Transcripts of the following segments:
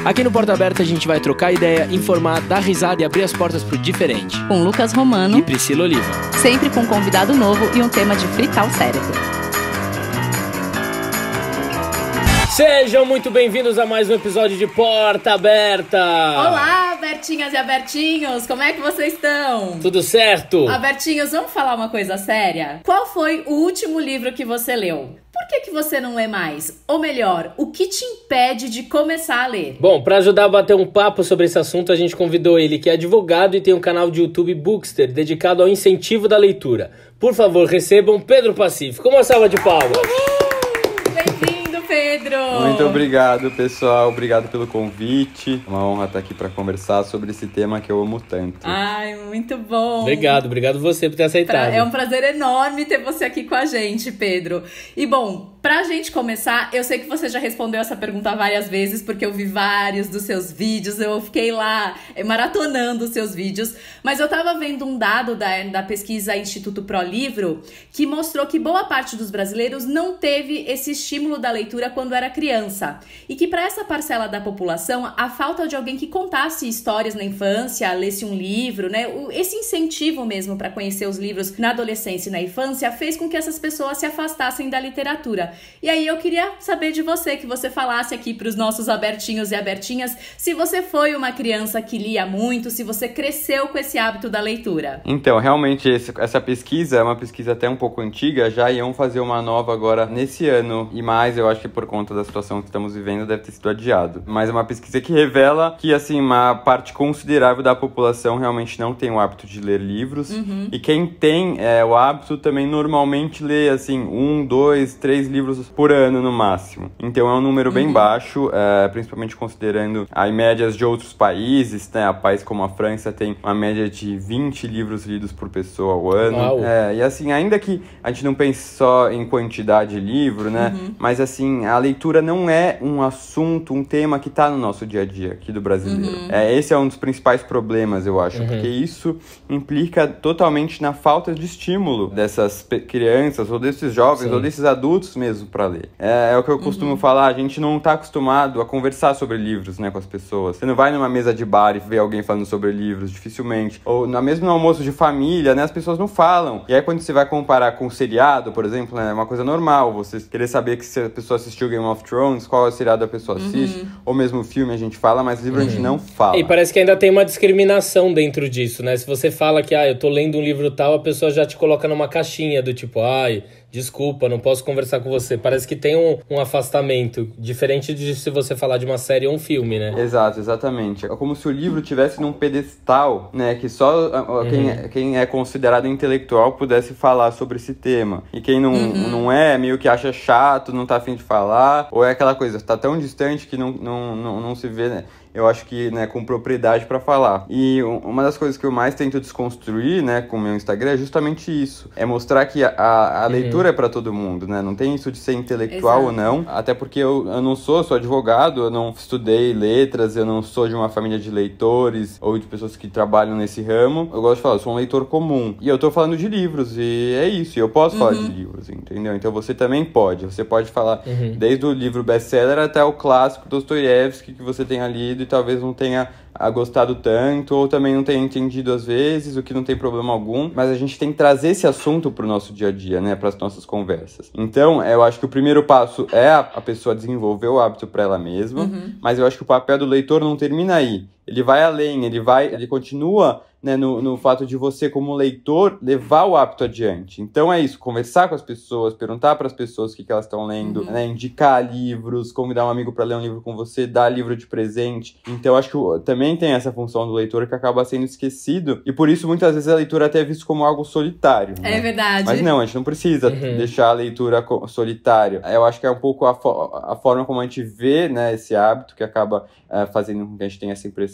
Aqui no Porta Aberta a gente vai trocar ideia, informar, dar risada e abrir as portas pro diferente. Com Lucas Romano e Priscila Oliva. Sempre com um convidado novo e um tema de fritar o cérebro. Sejam muito bem-vindos a mais um episódio de Porta Aberta! Olá, Abertinhas e Abertinhos! Como é que vocês estão? Tudo certo? Abertinhos, vamos falar uma coisa séria? Qual foi o último livro que você leu? Por que você não lê mais? Ou melhor, o que te impede de começar a ler? Bom, para ajudar a bater um papo sobre esse assunto, a gente convidou ele, que é advogado e tem um canal de YouTube Bookster, dedicado ao incentivo da leitura. Por favor, recebam Pedro Pacífico. Uma salva de palmas! Bem-vindo, Pedro! Muito obrigado, pessoal. Obrigado pelo convite. Uma honra estar aqui para conversar sobre esse tema que eu amo tanto. Ai, muito bom. Obrigado você por ter aceitado. É um prazer enorme ter você aqui com a gente, Pedro. E bom, pra gente começar, eu sei que você já respondeu essa pergunta várias vezes, porque eu vi vários dos seus vídeos, eu fiquei lá maratonando os seus vídeos, mas eu tava vendo um dado da pesquisa Instituto ProLivro, que mostrou que boa parte dos brasileiros não teve esse estímulo da leitura quando era criança, e que para essa parcela da população, a falta de alguém que contasse histórias na infância, lesse um livro, né, esse incentivo mesmo para conhecer os livros na adolescência e na infância, fez com que essas pessoas se afastassem da literatura. E aí eu queria saber de você, que você falasse aqui para os nossos abertinhos e abertinhas, se você foi uma criança que lia muito, se você cresceu com esse hábito da leitura. Então, realmente, essa pesquisa é uma pesquisa até um pouco antiga, já iam fazer uma nova agora nesse ano, e mais, eu acho que por conta da situação que estamos vivendo, deve ter sido adiado. Mas é uma pesquisa que revela que, assim, uma parte considerável da população realmente não tem o hábito de ler livros, e quem tem o hábito também normalmente lê, assim, 1, 2, 3 livros por ano no máximo. Então é um número bem baixo, principalmente considerando as médias de outros países, né? Países como a França tem uma média de 20 livros lidos por pessoa ao ano. E assim, ainda que a gente não pense só em quantidade de livro, né? Mas assim, a leitura não é um assunto, um tema que tá no nosso dia a dia aqui do brasileiro. Esse é um dos principais problemas, eu acho, porque isso implica totalmente na falta de estímulo dessas crianças, ou desses jovens, ou desses adultos mesmo para ler. É o que eu costumo falar, a gente não tá acostumado a conversar sobre livros, né, com as pessoas. Você não vai numa mesa de bar e vê alguém falando sobre livros, dificilmente. Ou mesmo no almoço de família, né, as pessoas não falam. E aí quando você vai comparar com um seriado, por exemplo, né, é uma coisa normal, você querer saber que se a pessoa assistiu Game of Thrones, qual é o seriado a pessoa assiste, ou mesmo o filme a gente fala, mas livro a gente não fala. E parece que ainda tem uma discriminação dentro disso, né? Se você fala que, eu tô lendo um livro tal, a pessoa já te coloca numa caixinha do tipo, desculpa, não posso conversar com você. Parece que tem um afastamento, diferente de se você falar de uma série ou um filme, né? Exato, exatamente. É como se o livro tivesse num pedestal, né, que só quem é considerado intelectual pudesse falar sobre esse tema. E quem não é, meio que acha chato, não tá afim de falar, ou é aquela coisa, tá tão distante que não se vê, né? Eu acho que, né, com propriedade para falar. E uma das coisas que eu mais tento desconstruir, né, com o meu Instagram é justamente isso. É mostrar que a leitura é para todo mundo, né? Não tem isso de ser intelectual ou não. Até porque eu não sou advogado, eu não estudei letras, eu não sou de uma família de leitores ou de pessoas que trabalham nesse ramo. Eu gosto de falar, eu sou um leitor comum. E eu tô falando de livros, e é isso. E eu posso falar de livros, entendeu? Então você também pode. Você pode falar desde o livro best-seller até o clássico Dostoiévski que você tenha lido e talvez não tenha gostado tanto, ou também não tenha entendido às vezes, o que não tem problema algum, mas a gente tem que trazer esse assunto pro nosso dia a dia, né, para as nossas conversas. Então, eu acho que o primeiro passo é a pessoa desenvolver o hábito para ela mesma, mas eu acho que o papel do leitor não termina aí. Ele vai além, ele continua, né, no fato de você, como leitor, levar o hábito adiante. Então é isso, conversar com as pessoas, perguntar para as pessoas o que elas estão lendo, né, indicar livros, convidar um amigo para ler um livro com você, dar livro de presente. Então acho que também tem essa função do leitor que acaba sendo esquecido, e por isso muitas vezes a leitura até é vista como algo solitário, né? É verdade. Mas não, a gente não precisa deixar a leitura solitária. Eu acho que é um pouco a forma como a gente vê, né, esse hábito que acaba fazendo com que a gente tenha essa impressão.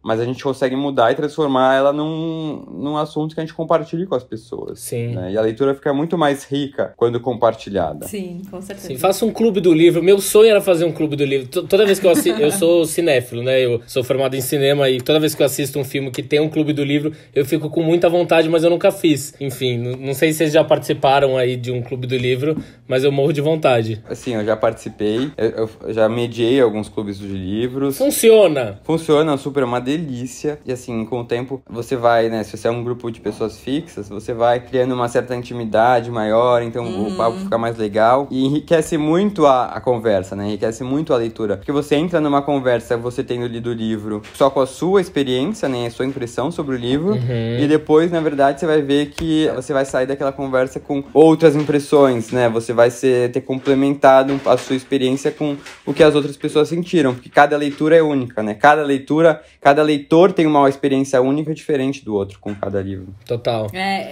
mas a gente consegue mudar e transformar ela num assunto que a gente compartilhe com as pessoas. Sim. Né? E a leitura fica muito mais rica quando compartilhada. Sim, com certeza. Sim, faça um clube do livro. Meu sonho era fazer um clube do livro. Toda vez que eu assisto, eu sou cinéfilo, né? Eu sou formado em cinema e toda vez que eu assisto um filme que tem um clube do livro, eu fico com muita vontade, mas eu nunca fiz. Enfim, não sei se vocês já participaram aí de um clube do livro, mas eu morro de vontade. Assim, eu já participei, eu já mediei alguns clubes de livros. Funciona! Funciona, super, é uma delícia. E assim, com o tempo, você vai, né? Se você é um grupo de pessoas fixas, você vai criando uma certa intimidade maior, então o papo fica mais legal. E enriquece muito a conversa, né? Enriquece muito a leitura. Porque você entra numa conversa, você tendo lido o livro só com a sua experiência, né? A sua impressão sobre o livro. E depois, na verdade, você vai ver que você vai sair daquela conversa com outras impressões, né? Você vai ter complementado a sua experiência com o que as outras pessoas sentiram. Porque cada leitura é única, né? Cada leitor tem uma experiência única diferente do outro com cada livro. Total.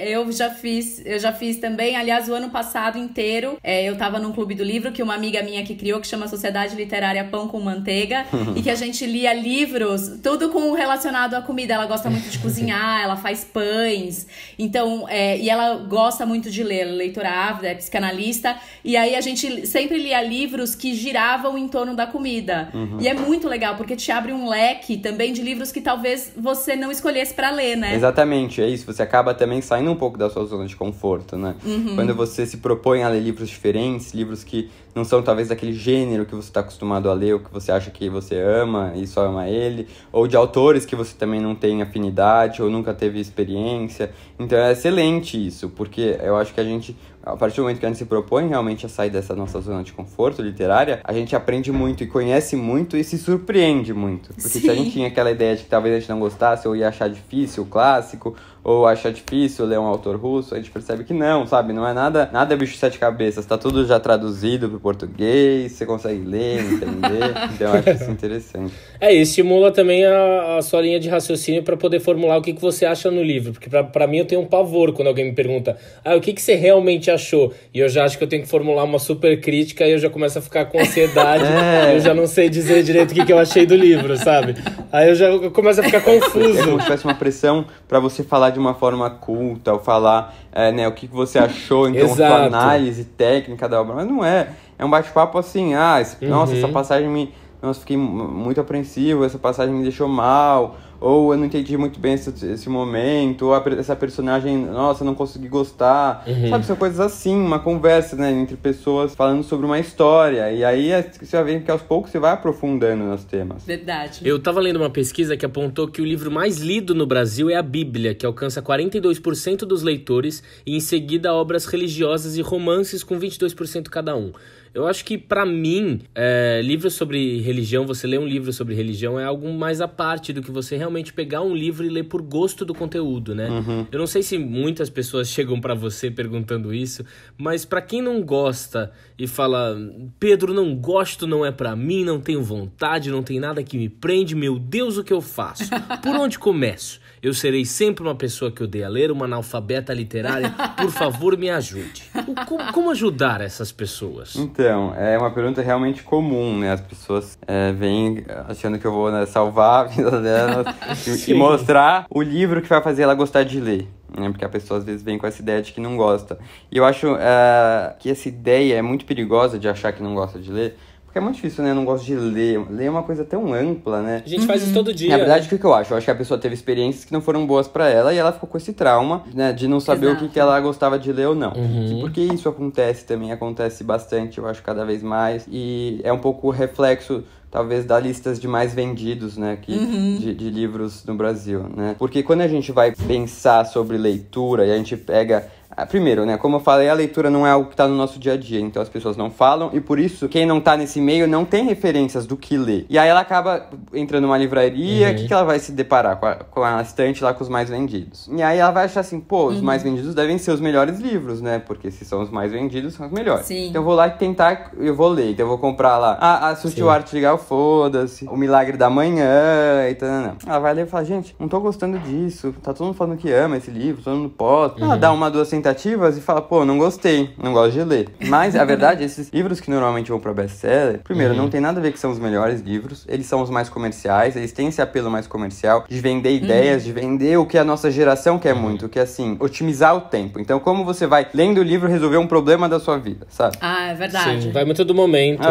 Eu já fiz também. Aliás, o ano passado inteiro, eu tava num clube do livro que uma amiga minha que criou, que chama Sociedade Literária Pão com Manteiga, e que a gente lia livros, tudo relacionado à comida. Ela gosta muito de cozinhar, ela faz pães, então, e ela gosta muito de ler, ela é leitora ávida, é psicanalista, e aí a gente sempre lia livros que giravam em torno da comida. E é muito legal, porque te abre um leque também de livros que talvez você não escolhesse pra ler, né? Exatamente, é isso. Você acaba também saindo um pouco da sua zona de conforto, né? Quando você se propõe a ler livros diferentes, livros que não são talvez daquele gênero que você está acostumado a ler, ou que você acha que você ama e só ama ele, ou de autores que você também não tem afinidade, ou nunca teve experiência. Então é excelente isso, porque eu acho que a gente, a partir do momento que a gente se propõe realmente a sair dessa nossa zona de conforto literária, a gente aprende muito e conhece muito e se surpreende muito. Porque se a gente tinha aquela ideia de que talvez a gente não gostasse ou ia achar difícil o clássico, ou achar difícil ler um autor russo, a gente percebe que não, sabe? Não é nada bicho de sete cabeças, tá tudo já traduzido pro português, você consegue ler, entender. Então eu acho isso interessante. E estimula também a sua linha de raciocínio para poder formular o que você acha no livro. Porque pra mim eu tenho um pavor quando alguém me pergunta o que você realmente achou? E eu já acho que eu tenho que formular uma super crítica e eu já começo a ficar com ansiedade. Eu já não sei dizer direito o que eu achei do livro, sabe? Aí eu começo a ficar confuso. É como se tivesse uma pressão pra você falar de uma forma culta, ou falar o que você achou, então Exato. a sua análise técnica da obra. Mas não é. É um bate-papo assim, nossa, essa passagem fiquei muito apreensivo, essa passagem me deixou mal, ou eu não entendi muito bem esse momento, ou essa personagem, nossa, não consegui gostar. Sabe, são coisas assim, uma conversa, né, entre pessoas falando sobre uma história. E aí você vai ver que aos poucos você vai aprofundando nos temas. Verdade. Eu tava lendo uma pesquisa que apontou que o livro mais lido no Brasil é a Bíblia, que alcança 42% dos leitores, e em seguida obras religiosas e romances com 22% cada um. Eu acho que, pra mim, livros sobre religião, você ler um livro sobre religião é algo mais à parte do que você realmente pegar um livro e ler por gosto do conteúdo, né? Eu não sei se muitas pessoas chegam pra você perguntando isso, mas pra quem não gosta e fala, Pedro, não gosto, não é pra mim, não tenho vontade, não tem nada que me prende, meu Deus, o que eu faço? Por onde começo? Eu serei sempre uma pessoa que odeia ler, uma analfabeta literária. Por favor, me ajude. Como ajudar essas pessoas? Então, é uma pergunta realmente comum, né? As pessoas vêm achando que eu vou salvar a vida delas e mostrar o livro que vai fazer ela gostar de ler. Porque a pessoa às vezes vem com essa ideia de que não gosta. E eu acho que essa ideia é muito perigosa de achar que não gosta de ler. Porque é muito difícil, né? Eu não gosto de ler. Ler é uma coisa tão ampla, né? A gente faz isso todo dia. Na verdade, o que eu acho? Eu acho que a pessoa teve experiências que não foram boas pra ela e ela ficou com esse trauma, né? De não saber o que ela gostava de ler ou não. E porque isso acontece bastante, eu acho, cada vez mais. E é um pouco reflexo, talvez, das listas de mais vendidos, né? De livros no Brasil, né? Porque quando a gente vai pensar sobre leitura e a gente pega... Primeiro, né, como eu falei, a leitura não é algo que está no nosso dia a dia, então as pessoas não falam, e por isso, quem não tá nesse meio não tem referências do que ler. E aí ela acaba entrando numa livraria, o que ela vai se deparar? Com a estante lá com os mais vendidos. E aí ela vai achar assim, os mais vendidos devem ser os melhores livros, né, porque se são os mais vendidos, são os melhores. Sim. Então eu vou lá eu vou ler, então eu vou comprar lá, a Sutil Arte Legal, foda-se, O Milagre da Manhã, e tal. Ela vai ler e fala, gente, não tô gostando disso, tá todo mundo falando que ama esse livro, todo mundo posta. Ela dá 2 centavos tentativas e fala, pô, não gostei, não gosto de ler. Mas, a verdade, esses livros que normalmente vão pra best-seller, primeiro, não tem nada a ver que são os melhores livros, eles são os mais comerciais, eles têm esse apelo mais comercial, de vender ideias, de vender o que a nossa geração quer muito, que é assim, otimizar o tempo. Então, como você vai, lendo o livro, resolver um problema da sua vida, sabe? Ah, é verdade. Sim, vai muito do momento.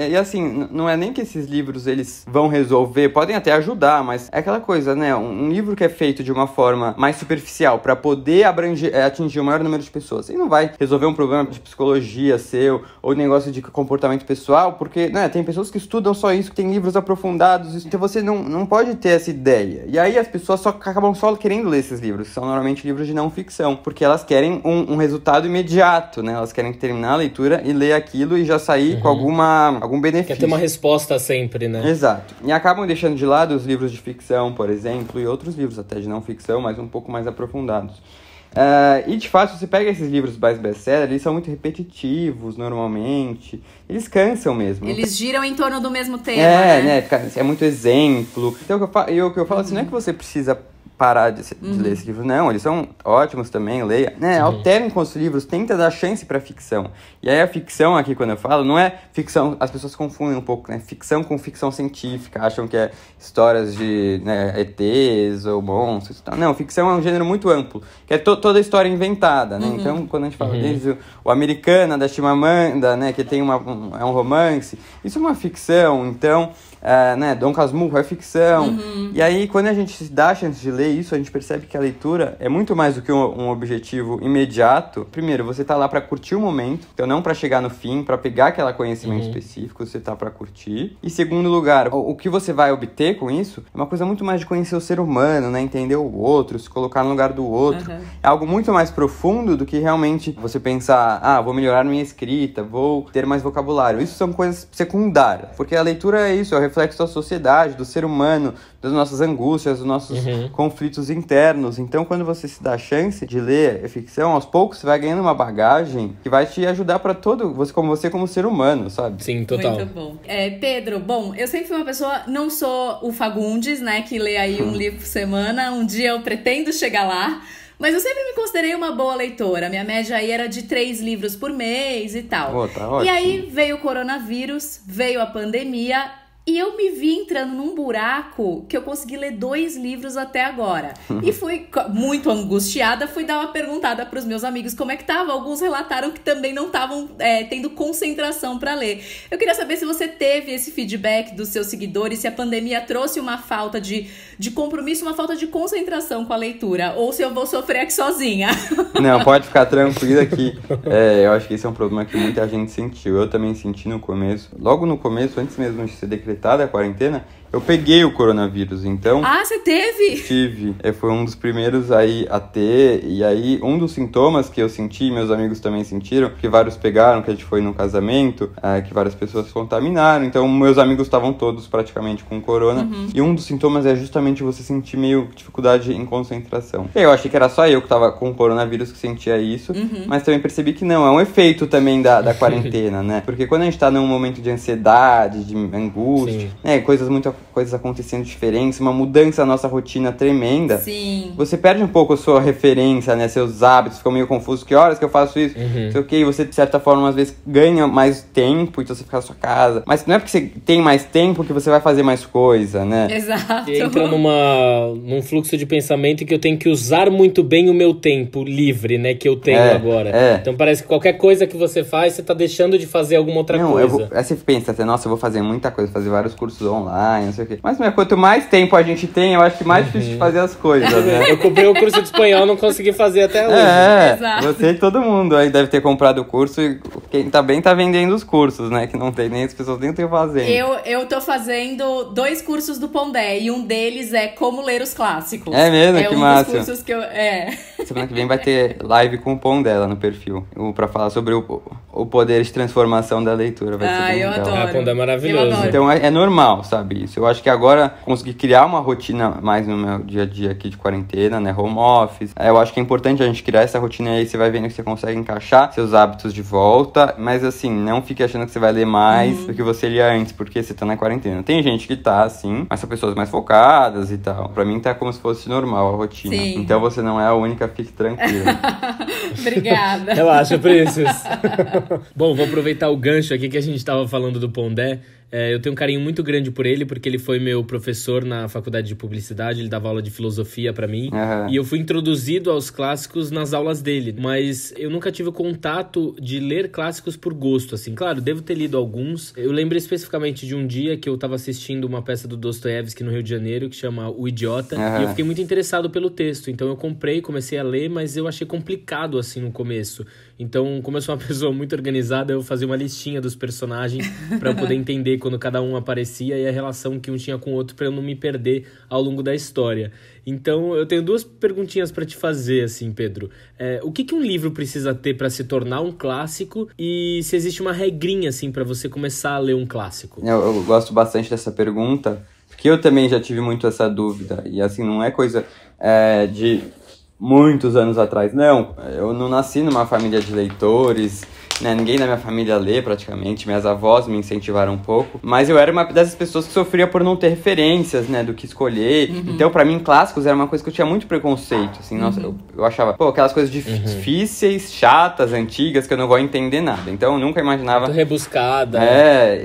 E assim, não é nem que esses livros, eles vão resolver, podem até ajudar, mas é aquela coisa, né? Um livro que é feito de uma forma mais superficial, pra poder atingir o maior número de pessoas, e não vai resolver um problema de psicologia seu, ou negócio de comportamento pessoal, porque, né, tem pessoas que estudam só isso, que tem livros aprofundados, então você não pode ter essa ideia. E aí as pessoas acabam só querendo ler esses livros, que são normalmente livros de não ficção, porque elas querem um resultado imediato, né? Elas querem terminar a leitura e ler aquilo e já sair com algum benefício. Quer ter uma resposta sempre, né? Exato. E acabam deixando de lado os livros de ficção, por exemplo, e outros livros até de não ficção, mas um pouco mais aprofundados. E de fato, você pega esses livros mais best-seller, eles são muito repetitivos normalmente, eles cansam mesmo. Eles giram em torno do mesmo tema, né? É muito exemplo. Então o que eu falo assim, não é que você precisa parar de ler esse livro, não, eles são ótimos também, leia, né, alterem com os livros, tenta dar chance pra ficção, e aí a ficção aqui, quando eu falo, não é ficção, as pessoas confundem um pouco, né, ficção com ficção científica, acham que é histórias de, né, ETs ou monstros e tal, não, ficção é um gênero muito amplo, que é toda a história inventada, né, então quando a gente fala desde o Americana, da Chimamanda, né, que tem é um romance, isso é uma ficção, então, né, Dom Casmurro é ficção, e aí quando a gente dá a chance de ler isso, a gente percebe que a leitura é muito mais do que um objetivo imediato. Primeiro, você tá lá pra curtir o momento, então não pra chegar no fim, pra pegar aquele conhecimento específico, você tá pra curtir. E segundo lugar, o que você vai obter com isso é uma coisa muito mais de conhecer o ser humano, né, entender o outro, se colocar no lugar do outro. É algo muito mais profundo do que realmente você pensar, vou melhorar minha escrita, vou ter mais vocabulário. Isso são coisas secundárias, porque a leitura é isso, é o reflexo da sociedade, do ser humano, das nossas angústias, dos nossos conflitos internos. Então, quando você se dá a chance de ler ficção, aos poucos você vai ganhando uma bagagem que vai te ajudar pra você como ser humano, sabe? Sim, total. Muito bom. Pedro, bom, eu sempre fui uma pessoa, não sou o Fagundes, né, que lê aí um livro por semana, um dia eu pretendo chegar lá, mas eu sempre me considerei uma boa leitora. Minha média aí era de 3 livros por mês e tal. Tá ótimo. E aí veio o coronavírus, veio a pandemia, e eu me vi entrando num buraco que eu consegui ler 2 livros até agora. E fui muito angustiada, fui dar uma perguntada pros meus amigos como é que tava. Alguns relataram que também não estavam tendo concentração para ler. Eu queria saber se você teve esse feedback dos seus seguidores, se a pandemia trouxe uma falta de compromisso, uma falta de concentração com a leitura, ou se eu vou sofrer aqui sozinha. Não, pode ficar tranquila que eu acho que esse é um problema que muita gente sentiu. Eu também senti no começo. Logo no começo, antes mesmo de ser decretado a quarentena, eu peguei o coronavírus, então... Ah, você teve? Tive. Foi um dos primeiros aí a ter, e aí um dos sintomas que eu senti, meus amigos também sentiram, que vários pegaram, que a gente foi num casamento, que várias pessoas se contaminaram, então meus amigos estavam todos praticamente com corona, e um dos sintomas é justamente você sentir meio dificuldade em concentração. Eu achei que era só eu que tava com coronavírus que sentia isso, mas também percebi que não, é um efeito também da quarentena, né? Porque quando a gente tá num momento de ansiedade, de angústia, né, coisas acontecendo diferentes, uma mudança na nossa rotina tremenda. Sim. Você perde um pouco a sua referência, né? Seus hábitos, ficam meio confusos. Que horas que eu faço isso? Sei o quê. Você, de certa forma, às vezes ganha mais tempo, então você fica na sua casa. Mas não é porque você tem mais tempo que você vai fazer mais coisa, né? Exato. E entra num fluxo de pensamento que eu tenho que usar muito bem o meu tempo livre, né? Que eu tenho agora. Então parece que qualquer coisa que você faz, você tá deixando de fazer alguma outra coisa. Aí você pensa assim, nossa, eu vou fazer muita coisa, fazer vários cursos online, não sei o quê. Mas quanto mais tempo a gente tem, eu acho que mais difícil de fazer as coisas, né? Eu comprei o curso de espanhol, não consegui fazer até hoje. Exato. Você e todo mundo aí deve ter comprado o curso, e quem tá bem tá vendendo os cursos, né? Que não tem nem, as pessoas nem estão fazendo. Eu tô fazendo 2 cursos do Pondé, e um deles é como ler os clássicos. É mesmo? Que massa. É um dos cursos que eu... Semana que vem vai ter live com o Pondé lá no perfil, pra falar sobre o poder de transformação da leitura. Vai ser bem eu legal. adoro. Pondé é maravilhoso. Então é normal, sabe, isso. Eu acho que agora consegui criar uma rotina mais no meu dia a dia aqui de quarentena, né, home office. Eu acho que é importante a gente criar essa rotina e aí você vai vendo que você consegue encaixar seus hábitos de volta, mas assim, não fique achando que você vai ler mais do que você lia antes, porque você tá na quarentena. Tem gente que tá, assim, mas são pessoas mais focadas e tal. Pra mim tá como se fosse normal a rotina. Sim. Então você não é a única, fique tranquila. Obrigada. Relaxa, Princess. Bom, vou aproveitar o gancho aqui que a gente tava falando do Pondé. Eu tenho um carinho muito grande por ele, porque ele foi meu professor na faculdade de publicidade, ele dava aula de filosofia pra mim, e eu fui introduzido aos clássicos nas aulas dele, mas eu nunca tive o contato de ler clássicos por gosto, assim. Claro, devo ter lido alguns. Eu lembro especificamente de um dia que eu tava assistindo uma peça do Dostoiévski no Rio de Janeiro, que chama O Idiota, e eu fiquei muito interessado pelo texto, então eu comprei, comecei a ler, mas eu achei complicado, assim, no começo. Então, como eu sou uma pessoa muito organizada, eu fazia uma listinha dos personagens pra eu poder entender quando cada um aparecia e a relação que um tinha com o outro pra eu não me perder ao longo da história. Então, eu tenho duas perguntinhas pra te fazer, assim, Pedro. O que um livro precisa ter pra se tornar um clássico e se existe uma regrinha, assim, pra você começar a ler um clássico? Eu gosto bastante dessa pergunta, porque eu também já tive muito essa dúvida. E, assim, não é coisa de muitos anos atrás. Não, eu não nasci numa família de leitores, né? Ninguém da minha família lê praticamente, minhas avós me incentivaram um pouco, mas eu era uma dessas pessoas que sofria por não ter referências, né, do que escolher. Então, pra mim, clássicos era uma coisa que eu tinha muito preconceito, assim, nossa, eu achava, aquelas coisas difíceis, chatas, antigas, que eu não vou entender nada. Então, eu nunca imaginava... Muito rebuscada.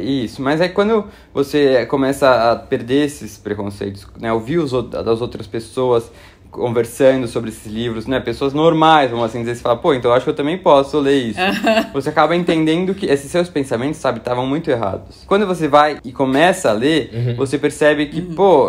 Isso. Mas aí, quando você começa a perder esses preconceitos, né, ouvir das outras pessoas conversando sobre esses livros, né? Pessoas normais, vamos assim dizer, você fala, então eu acho que eu também posso ler isso. Você acaba entendendo que esses seus pensamentos, sabe, estavam muito errados. Quando você vai e começa a ler, você percebe que,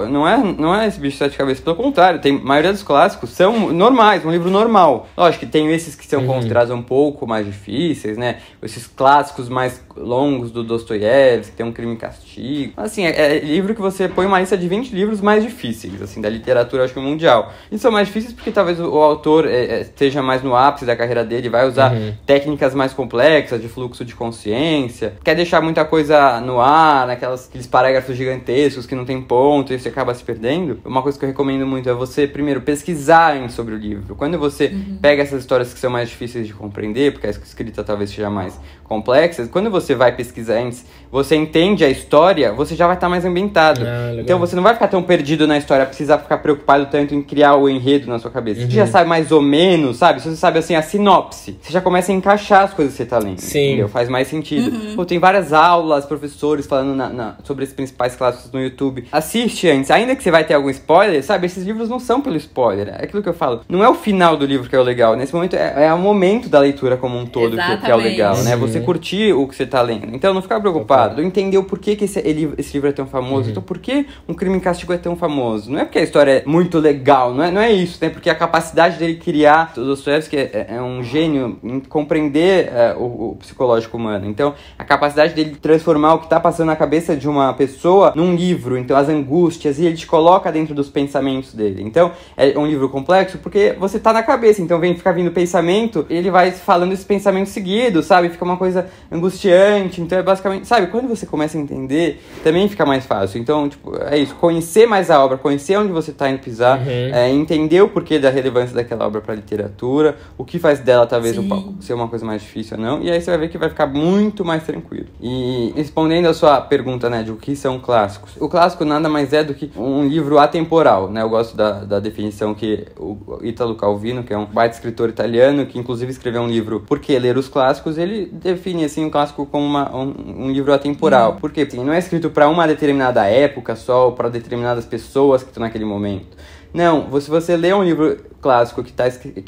não é esse bicho de sete cabeças. Pelo contrário, a maioria dos clássicos são normais, um livro normal. Lógico que tem esses que são considerados um pouco mais difíceis, né? Esses clássicos mais longos do Dostoiévski, que tem um Crime e Castigo. Assim, é livro que você põe uma lista de 20 livros mais difíceis, assim, da literatura, acho que mundial. E são mais difíceis porque talvez o autor esteja mais no ápice da carreira dele, vai usar técnicas mais complexas de fluxo de consciência, quer deixar muita coisa no ar, aqueles parágrafos gigantescos que não tem ponto e você acaba se perdendo. Uma coisa que eu recomendo muito é você, primeiro, pesquisar sobre o livro. Quando você pega essas histórias que são mais difíceis de compreender, porque a escrita talvez seja mais complexa, quando você vai pesquisar antes, você entende a história, você já vai estar mais ambientado. Então você não vai ficar tão perdido na história, precisar ficar preocupado tanto em criar o enredo na sua cabeça. Você já sabe mais ou menos, sabe? Se você sabe, assim, a sinopse, você já começa a encaixar as coisas que você tá lendo. Sim. Entendeu? Faz mais sentido. Tem várias aulas, professores falando sobre esses principais clássicos no YouTube. Assiste antes. Ainda que você vai ter algum spoiler, sabe? Esses livros não são pelo spoiler. É aquilo que eu falo. Não é o final do livro que é o legal. Nesse momento, é o momento da leitura como um todo que é o legal, né? Você curtir o que você tá lendo. Então, não ficar preocupado. Entender o porquê que esse livro é tão famoso. Então, por que um Crime e Castigo é tão famoso? Não é porque a história é muito legal. Não é isso, né? Porque a capacidade dele criar... O Dostoiévski é um gênio em compreender o psicológico humano. Então, a capacidade dele transformar o que tá passando na cabeça de uma pessoa num livro. Então, as angústias, e ele te coloca dentro dos pensamentos dele. Então, é um livro complexo porque você tá na cabeça. Então, fica vindo pensamento, ele vai falando esses pensamentos seguidos, sabe? Fica uma coisa angustiante. Então, é basicamente... Sabe? Quando você começa a entender, também fica mais fácil. Então, é isso. Conhecer mais a obra, conhecer onde você tá indo pisar, entender o porquê da relevância daquela obra pra literatura, o que faz dela talvez ser uma coisa mais difícil ou não, e aí você vai ver que vai ficar muito mais tranquilo. E respondendo a sua pergunta, né, de o que são clássicos, o clássico nada mais é do que um livro atemporal, né? Eu gosto da definição que o Italo Calvino, que é um baita escritor italiano, que inclusive escreveu um livro Por que Ler os Clássicos, ele define assim o clássico como um livro atemporal. Por quê? Porque não é escrito para uma determinada época só, ou para determinadas pessoas que estão naquele momento. Não, se você lê um livro clássico que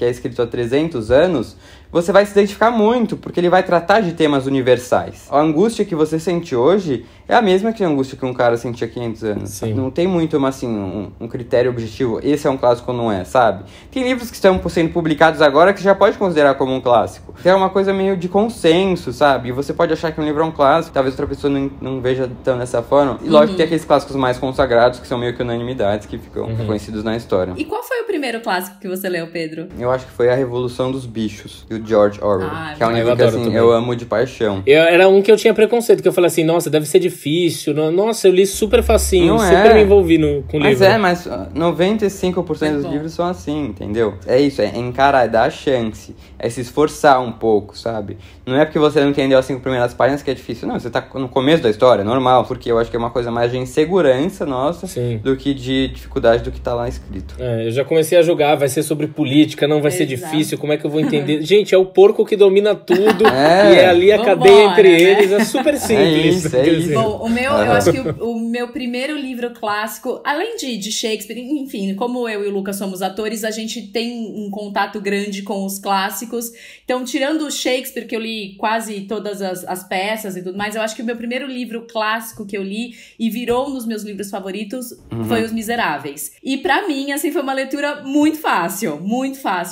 é escrito há 300 anos, você vai se identificar muito, porque ele vai tratar de temas universais. A angústia que você sente hoje é a mesma que a angústia que um cara sentia há 500 anos. Sim. Não tem muito um critério objetivo, esse é um clássico ou não é, sabe? Tem livros que estão sendo publicados agora que já pode considerar como um clássico. Então é uma coisa meio de consenso, sabe? E você pode achar que um livro é um clássico, talvez outra pessoa não veja tão dessa forma. E lógico que tem aqueles clássicos mais consagrados, que são meio que unanimidades, que ficam conhecidos na história. E qual foi o primeiro clássico que você leu, Pedro? Eu acho que foi A Revolução dos Bichos, do do George Orwell. Que é um livro que, assim, eu amo de paixão. Era um que eu tinha preconceito, que eu falei assim, nossa, deve ser difícil. Nossa, eu li super facinho, super me envolvi com o livro. Mas 95% dos livros são assim, entendeu? É isso, é encarar, é dar a chance, é se esforçar um pouco, sabe? Não é porque você não entendeu as 5 primeiras páginas que é difícil, não. Você tá no começo da história, normal, porque eu acho que é uma coisa mais de insegurança nossa do que de dificuldade do que tá lá escrito. Eu já comecei a julgar, vai ser sobre política, não vai ser difícil, como é que eu vou entender? Gente, é o porco que domina tudo, e é ali a cadeia entre eles, é super simples. É isso. Bom, eu acho que o meu primeiro livro clássico, além de Shakespeare, enfim, como eu e o Lucas somos atores, a gente tem um contato grande com os clássicos. Então, tirando o Shakespeare, que eu li quase todas as peças e tudo mais, eu acho que o meu primeiro livro clássico que eu li e virou um dos meus livros favoritos foi Os Miseráveis. E pra mim, assim, foi uma leitura muito fácil,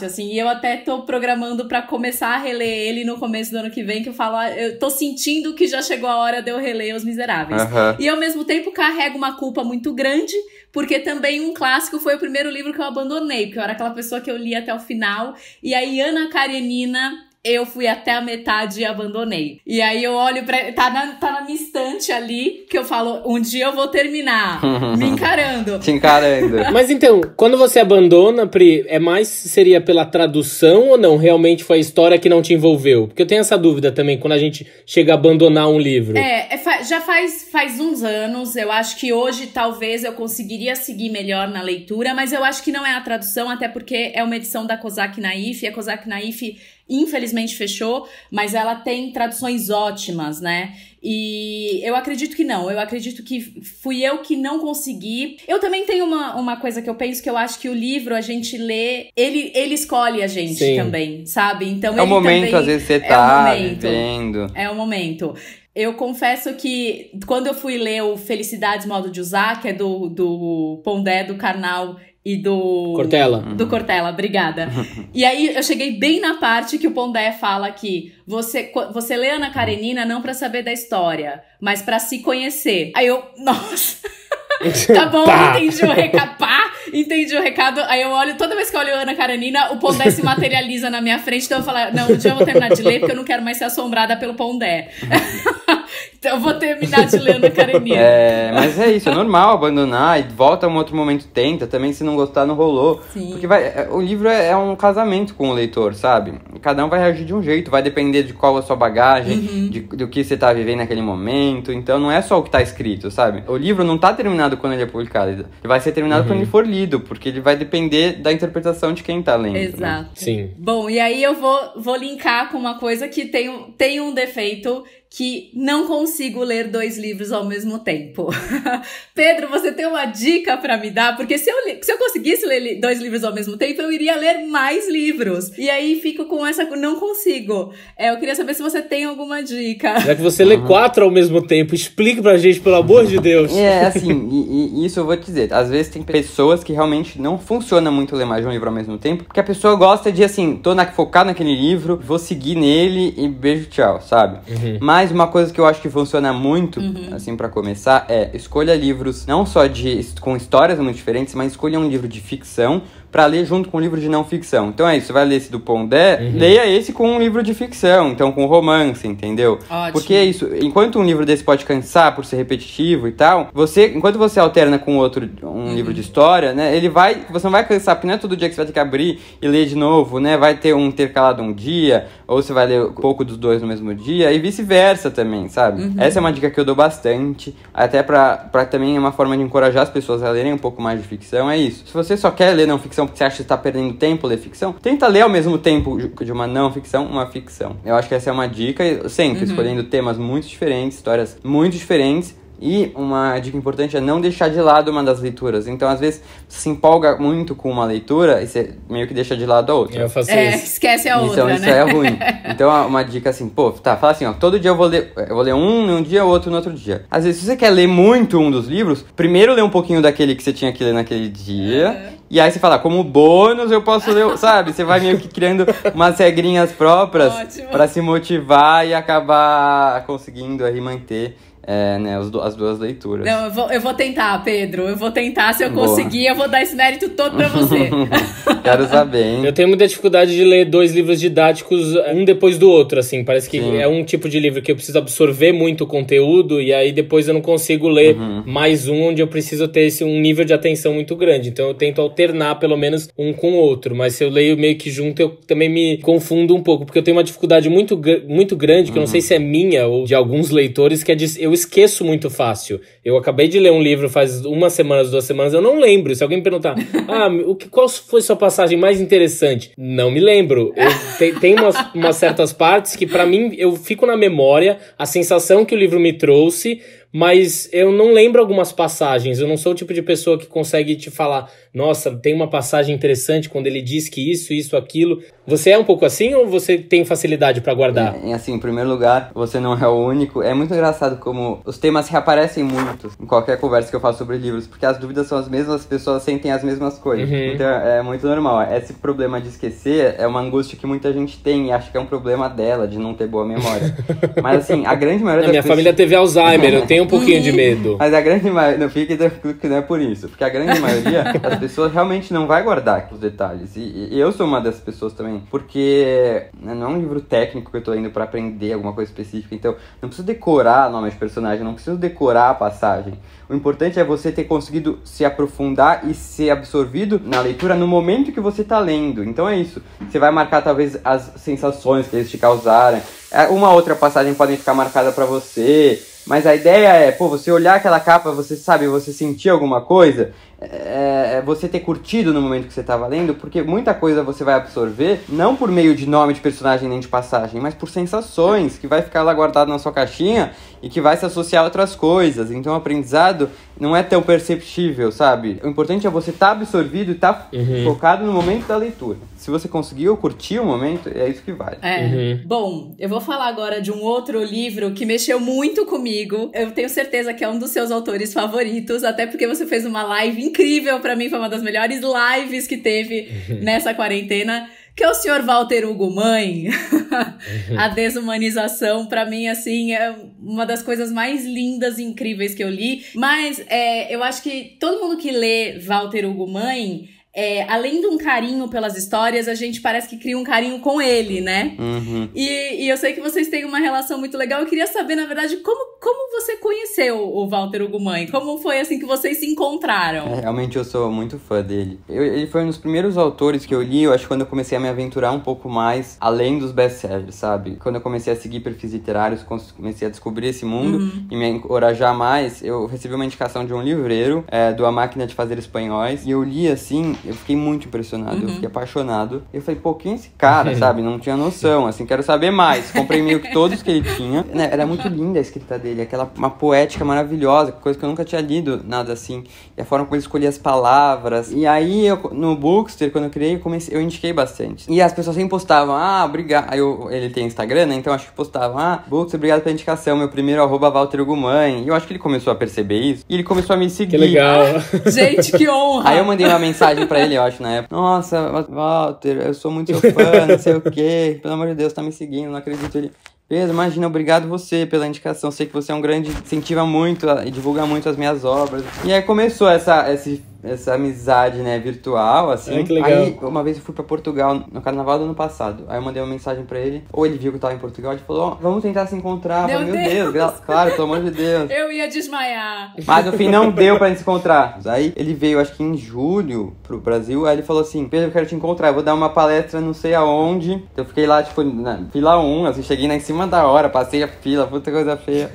assim. E eu até tô programando pra começar a reler ele no começo do ano que vem, que eu falo, eu tô sentindo que já chegou a hora de eu reler Os Miseráveis. E ao mesmo tempo carrego uma culpa muito grande, porque também um clássico foi o primeiro livro que eu abandonei, porque eu era aquela pessoa que eu lia até o final, e aí Ana Karenina eu fui até a metade e abandonei. E aí eu olho pra... Tá na minha estante ali, que eu falo, um dia eu vou terminar. Me encarando. Te encarando. Mas então, quando você abandona, Pri, seria pela tradução ou não? Realmente foi a história que não te envolveu? Porque eu tenho essa dúvida também, quando a gente chega a abandonar um livro. Já faz uns anos. Eu acho que hoje, talvez, eu conseguiria seguir melhor na leitura, mas eu acho que não é a tradução, até porque é uma edição da Kozak Naif, e a Kozak Naif infelizmente fechou, mas ela tem traduções ótimas, né? E eu acredito que não, eu acredito que fui eu que não consegui. Eu também tenho uma coisa que eu penso, que eu acho que o livro, a gente lê, ele escolhe a gente também, sabe? Então é o momento, também, às vezes você tá vivendo. É o momento. Eu confesso que quando eu fui ler o Felicidades Modo de Usar, que é do Pondé, do Karnal e do... Cortella. Do Cortella, obrigada. E aí eu cheguei bem na parte que o Pondé fala que você lê Ana Karenina não pra saber da história, mas pra se conhecer. Aí eu, nossa... Tá bom, entendi o recado. Aí eu olho, toda vez que eu olho Ana Karenina, o Pondé se materializa na minha frente. Então eu falo, não, um dia eu vou terminar de ler, porque eu não quero mais ser assombrada pelo Pondé. Então eu vou terminar de ler Ana Karenina. Mas é isso, é normal abandonar e volta a um outro momento, tenta. Também, se não gostar, não rolou. Sim. Porque o livro é um casamento com o leitor, sabe? Cada um vai reagir de um jeito, vai depender de qual a sua bagagem, do que você tá vivendo naquele momento. Então não é só o que tá escrito, sabe? O livro não tá terminado quando ele é publicado, ele vai ser terminado quando ele for lido, porque ele vai depender da interpretação de quem tá lendo. Exato. Né? Sim. Bom, e aí eu vou linkar com uma coisa que tem um defeito, que não consigo ler 2 livros ao mesmo tempo. Pedro, você tem uma dica pra me dar? Porque se eu conseguisse ler 2 livros ao mesmo tempo, eu iria ler mais livros. E aí fico com essa... Não consigo. Eu queria saber se você tem alguma dica. Já que você lê 4 ao mesmo tempo, explique pra gente, pelo amor de Deus. Assim, e isso eu vou te dizer. Às vezes tem pessoas que realmente não funciona muito ler mais de um livro ao mesmo tempo, porque a pessoa gosta de, assim, focar naquele livro, vou seguir nele e beijo, tchau, sabe? Mas uma coisa que eu acho que funciona muito, assim, pra começar, escolha livros não só com histórias muito diferentes, mas escolha um livro de ficção pra ler junto com um livro de não ficção. Então é isso, você vai ler esse do Pondé, leia esse com um livro de ficção, então com romance, entendeu? Ótimo. Porque é isso, enquanto um livro desse pode cansar por ser repetitivo e tal, enquanto você alterna com um livro de história, né, você não vai cansar, porque não é todo dia que você vai ter que abrir e ler de novo, né, vai ter um intercalado um dia, ou você vai ler um pouco dos 2 no mesmo dia, e vice-versa também, sabe? Essa é uma dica que eu dou bastante, até pra também é uma forma de encorajar as pessoas a lerem um pouco mais de ficção, é isso. Se você só quer ler não ficção porque você acha que está perdendo tempo ler ficção, tenta ler ao mesmo tempo de uma não ficção, uma ficção. Eu acho que essa é uma dica, sempre escolhendo temas muito diferentes, histórias muito diferentes. E uma dica importante é não deixar de lado uma das leituras. Então, às vezes, você se empolga muito com uma leitura e você meio que deixa de lado a outra. Eu faço isso. Esquece a outra, então, isso é ruim. Então, uma dica assim, fala assim, ó, todo dia eu vou ler um num dia, outro no outro dia. Às vezes, se você quer ler muito um dos livros, primeiro lê um pouquinho daquele que você tinha que ler naquele dia. E aí você fala, como bônus eu posso ler, sabe? Você vai meio que criando umas regrinhas próprias pra se motivar e acabar conseguindo aí manter né, as duas leituras. Não, eu vou tentar, Pedro. Eu vou tentar. Se eu conseguir, eu vou dar esse mérito todo pra você. Quero saber, hein? Eu tenho muita dificuldade de ler 2 livros didáticos um depois do outro, assim. Parece que é um tipo de livro que eu preciso absorver muito o conteúdo e aí depois eu não consigo ler mais um onde eu preciso ter um nível de atenção muito grande. Então eu tento alternar pelo menos um com o outro. Mas se eu leio meio que junto, eu também me confundo um pouco, porque eu tenho uma dificuldade muito grande, que eu não sei se é minha ou de alguns leitores, que é eu esqueço muito fácil. Eu acabei de ler um livro faz 1 semana, 2 semanas, eu não lembro. Se alguém me perguntar, qual foi sua passagem mais interessante? Não me lembro. Tem umas certas partes que pra mim, eu fico na memória, a sensação que o livro me trouxe, mas eu não lembro algumas passagens. Eu não sou o tipo de pessoa que consegue te falar, nossa, tem uma passagem interessante quando ele diz que isso, aquilo. Você é um pouco assim ou você tem facilidade pra guardar? Assim, em primeiro lugar, você não é o único. É muito engraçado como os temas reaparecem muito em qualquer conversa que eu faço sobre livros, porque as dúvidas são as mesmas, as pessoas sentem as mesmas coisas. Então é muito normal. Esse problema de esquecer é uma angústia que muita gente tem e acha que é um problema dela, de não ter boa memória. Mas assim, a grande maioria das minha família teve Alzheimer, eu tenho um pouquinho de medo. Mas a grande maioria, não fique tranquilo que não é por isso, porque a grande maioria das pessoas realmente não vai guardar os detalhes. E eu sou uma dessas pessoas também, porque não é um livro técnico que eu tô indo pra aprender alguma coisa específica, então não preciso decorar nome de personagem, não preciso decorar a passagem. O importante é você ter conseguido se aprofundar e ser absorvido na leitura no momento que você tá lendo. Então é isso. Você vai marcar talvez as sensações que eles te causaram. Uma outra passagem pode ficar marcada pra você. Mas a ideia é, você olhar aquela capa, você sentir alguma coisa, você ter curtido no momento que você estava lendo, porque muita coisa você vai absorver, não por meio de nome de personagem nem de passagem, mas por sensações, que vai ficar lá guardado na sua caixinha e que vai se associar a outras coisas. Então o aprendizado não é tão perceptível, sabe? O importante é você estar absorvido e estar focado no momento da leitura. Se você conseguiu curtir o momento, é isso que vale. Bom, eu vou falar agora de um outro livro que mexeu muito comigo. Eu tenho certeza que é um dos seus autores favoritos, até porque você fez uma live incrível pra mim, foi uma das melhores lives que teve nessa quarentena, que é o senhor Walter Hugo Mãe. A Desumanização, pra mim, assim, é uma das coisas mais lindas e incríveis que eu li. Mas eu acho que todo mundo que lê Walter Hugo Mãe, além de um carinho pelas histórias, a gente parece que cria um carinho com ele, né? E eu sei que vocês têm uma relação muito legal. Eu queria saber, na verdade, como você conheceu o Walter Hugo Mãe? Como foi, assim, que vocês se encontraram? Realmente eu sou muito fã dele. Ele foi um dos primeiros autores que eu li, eu acho, quando eu comecei a me aventurar um pouco mais além dos best-sellers, sabe? Quando eu comecei a seguir perfis literários, comecei a descobrir esse mundo e me encorajar mais, eu recebi uma indicação de um livreiro, do A Máquina de Fazer Espanhóis, e eu li, assim, eu fiquei muito impressionado, eu fiquei apaixonado. Eu falei, quem é esse cara, sabe? Não tinha noção, assim, quero saber mais. Comprei meio que todos que ele tinha. Era muito linda a escrita dele, uma poética maravilhosa, coisa que eu nunca tinha lido, nada assim. E a forma como ele escolhia as palavras. E aí, no Bookster, quando eu criei, eu indiquei bastante. E as pessoas sempre postavam, obrigado. Aí ele tem Instagram, né? Então acho que postavam, Bookster, obrigado pela indicação, meu primeiro @Walter Hugo Mãe. E eu acho que ele começou a perceber isso. E ele começou a me seguir. Que legal. Gente, que honra! Aí eu mandei uma mensagem pra ele, eu acho, na época. Nossa, Walter, eu sou muito seu fã, não sei o quê. Pelo amor de Deus, tá me seguindo, não acredito. Ele, Pedro, imagina, obrigado você pela indicação. Sei que você é um grande, incentiva muito e divulga muito as minhas obras. E aí começou essa amizade, né, virtual, assim. Que legal. Aí, uma vez eu fui pra Portugal, no carnaval do ano passado. Aí eu mandei uma mensagem pra ele. Ou ele viu que eu tava em Portugal, ele falou, vamos tentar se encontrar. Meu Deus. Claro, pelo amor de Deus. Eu ia desmaiar. Mas no fim não deu pra gente se encontrar. Aí ele veio, acho que em julho, pro Brasil. Aí ele falou assim, Pedro, eu quero te encontrar. Eu vou dar uma palestra não sei aonde. Então eu fiquei lá, tipo, na fila 1, assim, cheguei lá em cima da hora, passei a fila, puta coisa feia.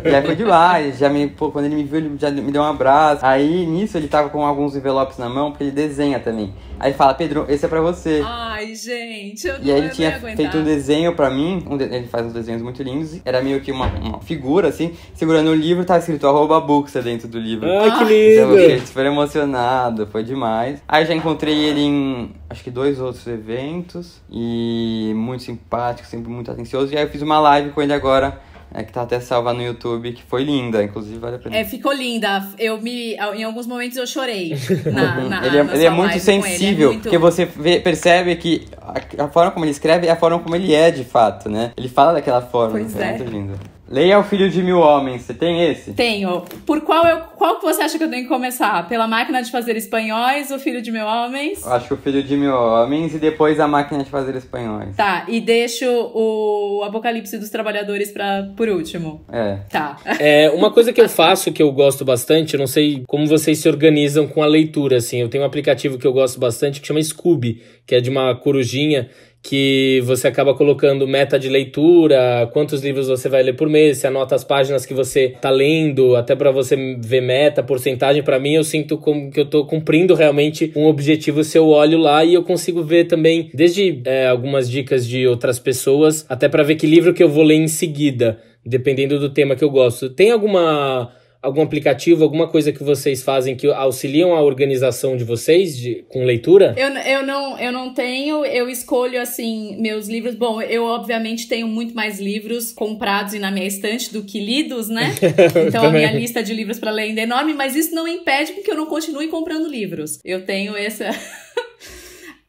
E aí foi demais. Quando ele me viu, ele já me deu um abraço. Aí, nisso, ele tava com alguns envelopes na mão, porque ele desenha também. Aí ele fala, Pedro, esse é pra você. Ai, gente, eu não E aí ele tinha aguentar. feito um desenho pra mim, ele faz uns desenhos muito lindos, era meio que uma figura, assim, segurando o livro, tava escrito @Bookster dentro do livro. Que lindo! Então eu fiquei super emocionado, foi demais. Aí já encontrei ele em, acho que 2 outros eventos, e muito simpático, sempre muito atencioso, e aí eu fiz uma live com ele agora, que tá até salva no YouTube, que foi linda, inclusive vale a pena. Ficou linda. Em alguns momentos eu chorei ele é muito sensível, porque você percebe que a forma como ele escreve é a forma como ele é de fato, né? Ele fala daquela forma, Pois é muito lindo. Leia O Filho de Mil Homens. Você tem esse? Tenho. Por qual que você acha que eu tenho que começar? Pela Máquina de Fazer Espanhóis, O Filho de Mil Homens? Eu acho que O Filho de Mil Homens e depois A Máquina de Fazer Espanhóis. Tá, e deixo o Apocalipse dos Trabalhadores por último. Tá. Uma coisa que eu faço, que eu gosto bastante, eu não sei como vocês se organizam com a leitura, assim. Eu tenho um aplicativo que eu gosto bastante que chama Scooby, que é de uma corujinha, que você acaba colocando meta de leitura, quantos livros você vai ler por mês, você anota as páginas que você tá lendo, até pra você ver meta, porcentagem. Pra mim, eu sinto como que eu tô cumprindo realmente um objetivo se eu olho lá, e eu consigo ver também, desde algumas dicas de outras pessoas, até pra ver que livro que eu vou ler em seguida, dependendo do tema que eu gosto. Tem algum aplicativo, alguma coisa que vocês fazem que auxiliam a organização de vocês com leitura? Eu não tenho, eu escolho, assim, meus livros. Bom, eu obviamente tenho muito mais livros comprados e na minha estante do que lidos, né? Então a minha lista de livros pra ler ainda é enorme, mas isso não impede que eu não continue comprando livros. Eu tenho essa...